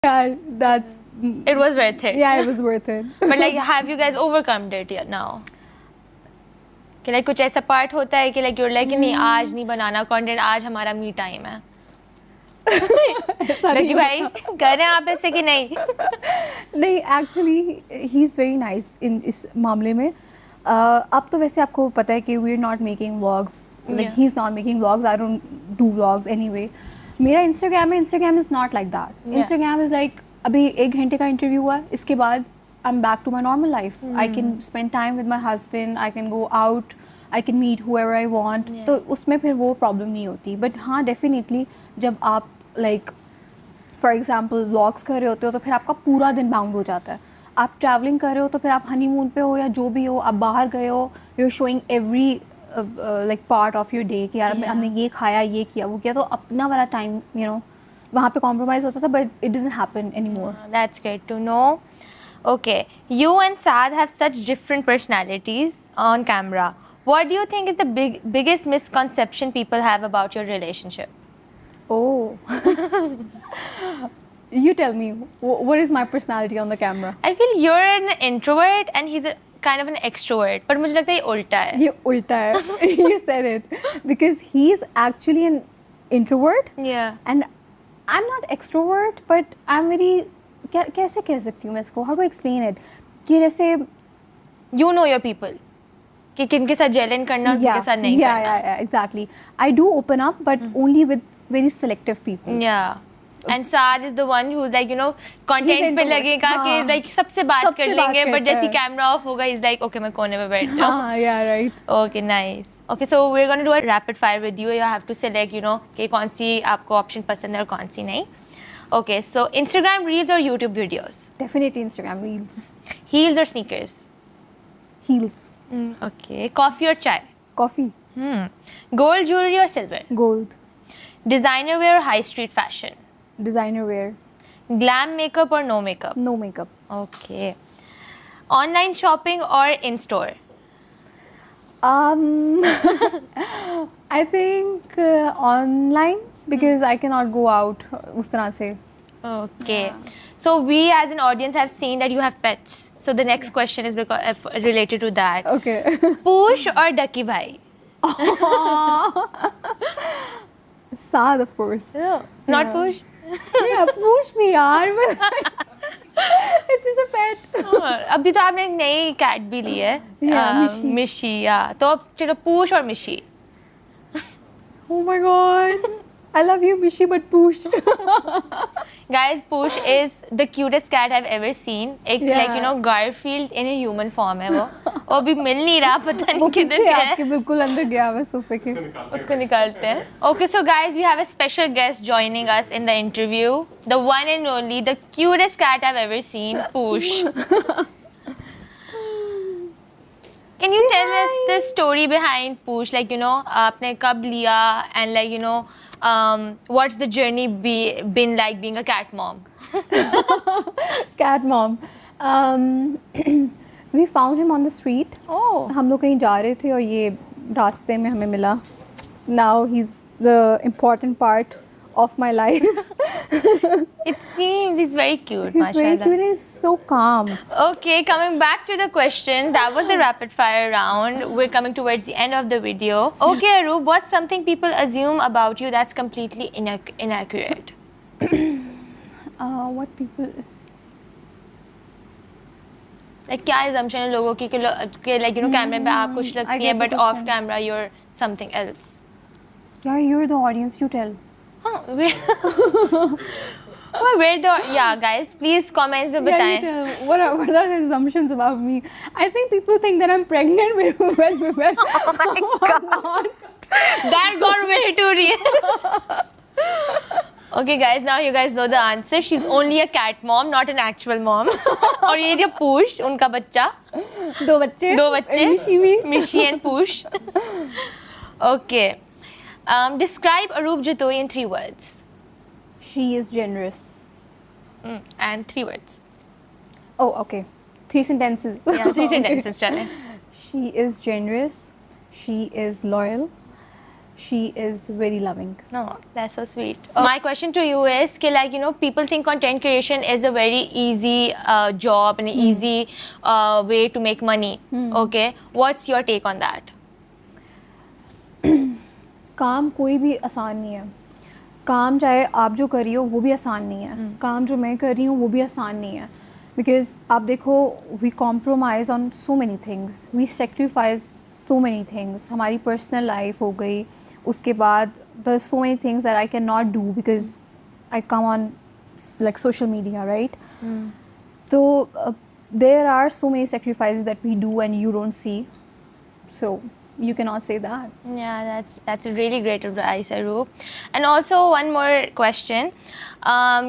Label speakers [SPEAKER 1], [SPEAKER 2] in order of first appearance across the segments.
[SPEAKER 1] Yeah, that's
[SPEAKER 2] It was worth it.
[SPEAKER 1] yeah, it was worth it.
[SPEAKER 2] But like, have you guys overcome it yet now? कि like कुछ ऐसा part होता है कि like you're like कि नहीं आज नहीं बनाना content, आज हमारा me time है.
[SPEAKER 1] ऐसा नहीं
[SPEAKER 2] लकी भाई कर रहे हैं आप ऐसे कि नहीं?
[SPEAKER 1] नहीं, actually he is very nice इन इस मामले में. अब तो वैसे आपको पता है कि we are not making vlogs, like
[SPEAKER 2] Yeah.
[SPEAKER 1] He is not making vlogs, I don't do vlogs anyway. मेरा इंस्टाग्राम है, Instagram is not like that.
[SPEAKER 2] Yeah.
[SPEAKER 1] Instagram is like अभी 1 घंटे का इंटरव्यू हुआ, इसके बाद I am back to my normal life. I can spend time with my husband, I can go out, I can meet whoever I want.
[SPEAKER 2] Yeah.
[SPEAKER 1] तो उसमें फिर वो प्रॉब्लम नहीं होती. बट हाँ, डेफिनेटली जब आप लाइक फॉर एग्जाम्पल व्लॉग्स कर रहे होते हो तो फिर आपका पूरा दिन बाउंड हो जाता है. आप ट्रैवलिंग कर रहे हो तो फिर आप हनीमून पे हो या जो भी हो, आप बाहर गए हो, you are showing every like part of your day कि यार
[SPEAKER 2] Yeah.
[SPEAKER 1] हमने ये खाया, ये किया, वो किया. तो अपना वाला टाइम वहाँ पे कॉम्प्रोमाइज़ होता था, but it doesn't happen any more.
[SPEAKER 2] That's great to know. Okay, you and Saad have such different personalities on camera. What do you think is the biggest misconception people have about your relationship?
[SPEAKER 1] Oh. You tell me, what is my personality on the camera?
[SPEAKER 2] I feel you're an introvert and he's a kind of an extrovert. पर मुझे लगता है ये उल्टा है.
[SPEAKER 1] ये उल्टा है. You said it. Because he is actually an introvert.
[SPEAKER 2] Yeah.
[SPEAKER 1] And I'm not extrovert, but I'm very कैसे कह सकती हूँ मैं इसको, how to explain it, कि जैसे
[SPEAKER 2] You know your people. कि किनके साथ जेलन करना और किनके साथ नहीं करना.
[SPEAKER 1] yeah, exactly. I do open up, but only with very selective people.
[SPEAKER 2] Yeah. And Saad is the one who's like, you know, content पे
[SPEAKER 1] introvert.
[SPEAKER 2] लगेगा कि
[SPEAKER 1] हाँ.
[SPEAKER 2] like सबसे बात
[SPEAKER 1] सबसे
[SPEAKER 2] कर
[SPEAKER 1] बात
[SPEAKER 2] लेंगे, but
[SPEAKER 1] करता
[SPEAKER 2] जैसे
[SPEAKER 1] है.
[SPEAKER 2] कैमरा ऑफ होगा he's like, okay मैं कोने पे बैठ जाऊँ.
[SPEAKER 1] हाँ, yeah, right.
[SPEAKER 2] Okay, nice. Okay, so we're going to do a rapid fire with you. You have to select, you know, कि कौन सी आपको option पसंद है और कौन सी नहीं. Okay, so Instagram Reels or YouTube videos?
[SPEAKER 1] Definitely Instagram Reels.
[SPEAKER 2] Heels or sneakers?
[SPEAKER 1] Heels.
[SPEAKER 2] Okay, coffee or chai?
[SPEAKER 1] Coffee.
[SPEAKER 2] Gold jewelry or silver?
[SPEAKER 1] Gold.
[SPEAKER 2] Designer wear or high street fashion?
[SPEAKER 1] Designer wear.
[SPEAKER 2] Glam makeup or no makeup?
[SPEAKER 1] No makeup.
[SPEAKER 2] Okay. Online shopping or in store?
[SPEAKER 1] I think online, because I cannot go out उस तरह से.
[SPEAKER 2] Okay. So we as an audience have seen that you have pets. So the next question is because related to that.
[SPEAKER 1] Okay.
[SPEAKER 2] Poosh or Ducky bhai?
[SPEAKER 1] Saad, of course.
[SPEAKER 2] Not
[SPEAKER 1] Yeah.
[SPEAKER 2] Poosh?
[SPEAKER 1] Yeah, push me यार. This is a pet.
[SPEAKER 2] अभी तो आपने एक नई cat भी ली है.
[SPEAKER 1] Mishi.
[SPEAKER 2] मिशी. या तो अब चलो पूश और मिशी.
[SPEAKER 1] Oh my god. I love you, Mishi, but push.
[SPEAKER 2] Guys, Poosh is the cutest cat I've ever seen. एक
[SPEAKER 1] Yeah.
[SPEAKER 2] like you know Garfield in a human form है वो. वो अभी मिल नहीं रहा, पता
[SPEAKER 1] वो
[SPEAKER 2] नहीं किधर
[SPEAKER 1] पीछे
[SPEAKER 2] गया है.
[SPEAKER 1] आपके बिल्कुल अंदर गया हुआ सोफे के.
[SPEAKER 2] उसको निकालते हैं. Okay, so guys, we have a special guest joining us in the interview. The one and only, the cutest cat I've ever seen, Poosh. Can you tell us the story behind Poosh? Like, you know, आपने कब लिया and like, you know, what's the journey been like being a cat mom?
[SPEAKER 1] Cat mom. We found him on the street.
[SPEAKER 2] Oh.
[SPEAKER 1] हम लोग कहीं जा रहे थे और ये रास्ते में हमें मिला. Now he's the important part of my life.
[SPEAKER 2] It seems he's very cute,
[SPEAKER 1] He's very
[SPEAKER 2] mashallah.
[SPEAKER 1] cute. He's so calm.
[SPEAKER 2] Okay, coming back to the questions, that was the rapid fire round. We're coming towards the end of the video. Okay, Arup, what's something people assume about you that's completely inaccurate?
[SPEAKER 1] What people
[SPEAKER 2] Like क्या assumption है लोगों की कि like you know कैमरे पे आप कुछ
[SPEAKER 1] I
[SPEAKER 2] लगती
[SPEAKER 1] get
[SPEAKER 2] हैं
[SPEAKER 1] the
[SPEAKER 2] but off
[SPEAKER 1] question.
[SPEAKER 2] camera you're something else.
[SPEAKER 1] Yeah, you're the audience. You tell.
[SPEAKER 2] Huh, where the yeah guys please comments में
[SPEAKER 1] Yeah, you
[SPEAKER 2] बताएं.
[SPEAKER 1] tell. What are the assumptions about me? I think people think that I'm pregnant when
[SPEAKER 2] Oh my god. That got way too real. Okay guys, now you guys know the answer. She's only a cat mom, not an actual mom. और ये जो Poosh, उनका बच्चा.
[SPEAKER 1] दो बच्चे.
[SPEAKER 2] दो बच्चे.
[SPEAKER 1] Mishi भी.
[SPEAKER 2] Mishi and Poosh. Okay. Describe Arup Jatoi in 3 words.
[SPEAKER 1] She is generous.
[SPEAKER 2] And 3 words.
[SPEAKER 1] Oh, okay. 3 sentences.
[SPEAKER 2] Yeah, 3
[SPEAKER 1] Okay.
[SPEAKER 2] sentences चलें.
[SPEAKER 1] She is generous. She is loyal. she is very loving.
[SPEAKER 2] No, that's so sweet. My question to you is, like, people think content creation is a very easy job and an easy way to make money. Okay, what's your take on that?
[SPEAKER 1] काम कोई भी आसान नहीं है. काम चाहे आप जो कर रही हो वो भी आसान नहीं है. काम जो मैं कर रही हूँ वो भी आसान नहीं है. बिकॉज आप देखो, we compromise on so many things, we sacrifice so many things. हमारी पर्सनल लाइफ हो गई, उसके बाद the so many things that I can not do because I come on like social media, right? तो there are so many sacrifices that we do and you don't see, so you cannot say that.
[SPEAKER 2] Yeah, that's a really great advice, Aroop. And also one more question.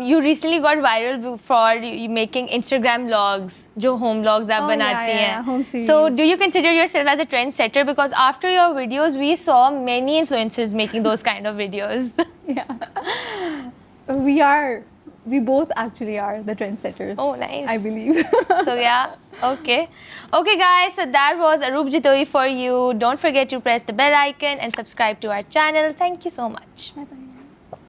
[SPEAKER 2] You recently got viral for making Instagram vlogs, जो home vlogs आप बनाती हैं.
[SPEAKER 1] Home series.
[SPEAKER 2] So do you consider yourself as a trendsetter? Because after your videos, we saw many influencers making those kind of videos.
[SPEAKER 1] Yeah, we both actually are the trendsetters.
[SPEAKER 2] Oh, nice.
[SPEAKER 1] I believe.
[SPEAKER 2] So yeah, okay guys, so that was Aroop Jitoi for you. Don't forget to press the bell icon and subscribe to our channel. Thank you so much.
[SPEAKER 1] Bye bye.